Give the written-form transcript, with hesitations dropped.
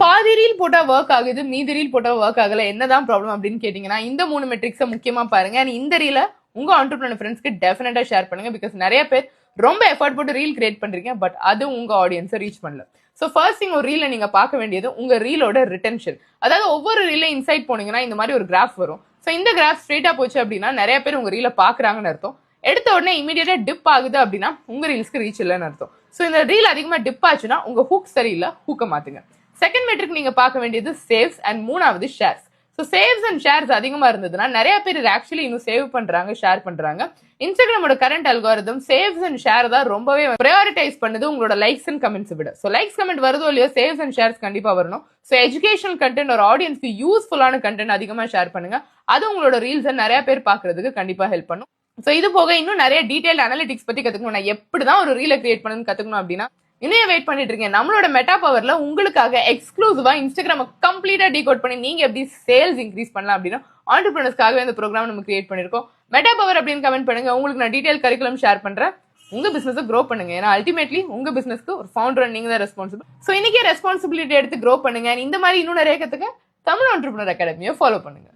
பாதி ரீல் போட்டா ஒர்க் ஆகுது, மீதி ரீல் போட்டா ஒர்க் ஆகல, என்னதான் ப்ராப்ளம் அப்படின்னு கேட்டீங்கன்னா இந்த 3 மெட்ரிக்ஸை முக்கியமா பாருங்க. அண்ட் இந்த ரீலை உங்க ஆண்டர்பிரினர் ஃப்ரெண்ட்ஸ்க்கு டெஃபினட்டா ஷேர் பண்ணுங்க. பிகாஸ் நிறைய பேர் ரொம்ப எஃபர்ட் போட்டு ரீல் கிரியேட் பண்றீங்க, பட் அது உங்க ஆடியன்ஸை ரீச் பண்ணல. ஸோ ஃபர்ஸ்ட் திங், ஒரு ரீலை நீங்க பார்க்க வேண்டியது உங்க ரீலோட ரிட்டென்ஷன். அதாவது ஒவ்வொரு ரீல இன்சைட் போனீங்கன்னா இந்த மாதிரி ஒரு கிராஃப் வரும். ஸோ இந்த கிராஃப் ஸ்ட்ரெயிட்டா போச்சு அப்படின்னா நிறைய பேர் உங்க ரீலை பாக்குறாங்கன்னு அர்த்தம். எடுத்த உடனே இமீடியட்டா டிப் ஆகுது அப்படின்னா உங்க ரீல்ஸ்க்கு ரீச் இல்லைன்னு அர்த்தம். ஸோ இந்த ரீல் அதிகமா டிப் ஆச்சுன்னா உங்க ஹூக் சரியில்லை, ஹூக்க மாத்துங்க. செகண்ட் மெட்ரிக் நீங்க பார்க்க வேண்டியது சேவ்ஸ் அண்ட் மூணாவது shares. So saves and shares அதிகமா இருந்ததுன்னா நிறைய பேர் இது ஆக்சுவலி இன்னும் சேவ் பண்றாங்க, ஷேர் பண்றாங்க. இன்ஸ்டாகிராமோட current algorithm saves and share தான் ரொம்பவே ப்ரையாரிட்டைஸ் பண்ணுது உங்களோட லைக்ஸ் அண்ட் கமெண்ட்ஸ் விட. ஸோ லைக்ஸ் கமெண்ட் வருதோ இல்லையோ சேவ்ஸ் அண்ட் ஷேர்ஸ் கண்டிப்பா வரணும். ஸோ எஜுகேஷனல் கண்டென்ட் ஒரு ஆடியன்ஸ்க்கு யூஸ்ஃபுல்லான கண்டென்ட் அதிகமா ஷேர் பண்ணுங்க. அது உங்களோட ரீல்ஸை நிறைய பேர் பாக்குறதுக்கு கண்டிப்பா ஹெல்ப் பண்ணும். ஸோ இது போக இன்னும் நிறைய டீடைல் அனாலிட்டிக்ஸ் பத்தி கத்துக்கணும். நான் எப்படிதான் ஒரு ரீலை கிரியேட் பண்ணணும்னு கத்துக்கணும் அப்படின்னா இன்னும் வெயிட் பண்ணிட்டு இருக்கேன். நம்மளோட மெட்டா பவர்ல உங்களுக்காக எக்ஸ்க்ளூசிவா இன்ஸ்டாகிராம கம்ப்ளீட்டா டீகோட் பண்ணி நீங்க எப்படி சேல்ஸ் இன்க்ரீஸ் பண்ணலாம் அப்படின்னு ஆண்டர்பிரினர்ஸ்க்காகவே இந்த ப்ரோக்ராம் நம்ம கிரியேட் பண்ணிருக்கோம். மெட்டா பவர் அப்படின்னு கமெண்ட் பண்ணுங்க. உங்களுக்கு நான் டீடைல் கரிக்குலம் ஷேர் பண்றேன். உங்க பிசினஸ் க்ரோ பண்ணுங்க. ஏன்னா அல்டிமேட்லி உங்க பிசினஸ்க்கு ஒரு ஃபவுண்டர் நீங்க தான் ரெஸ்பான்சிபிள். ஸோ இன்னைக்கே ரெஸ்பான்சிபிலிட்டி எடுத்து க்ரோ பண்ணுங்க. இந்த மாதிரி இன்னும் நிறைய கத்துக்க தமிழ் ஆண்டர்பிரினர் அகாடமியை ஃபாலோ பண்ணுங்க.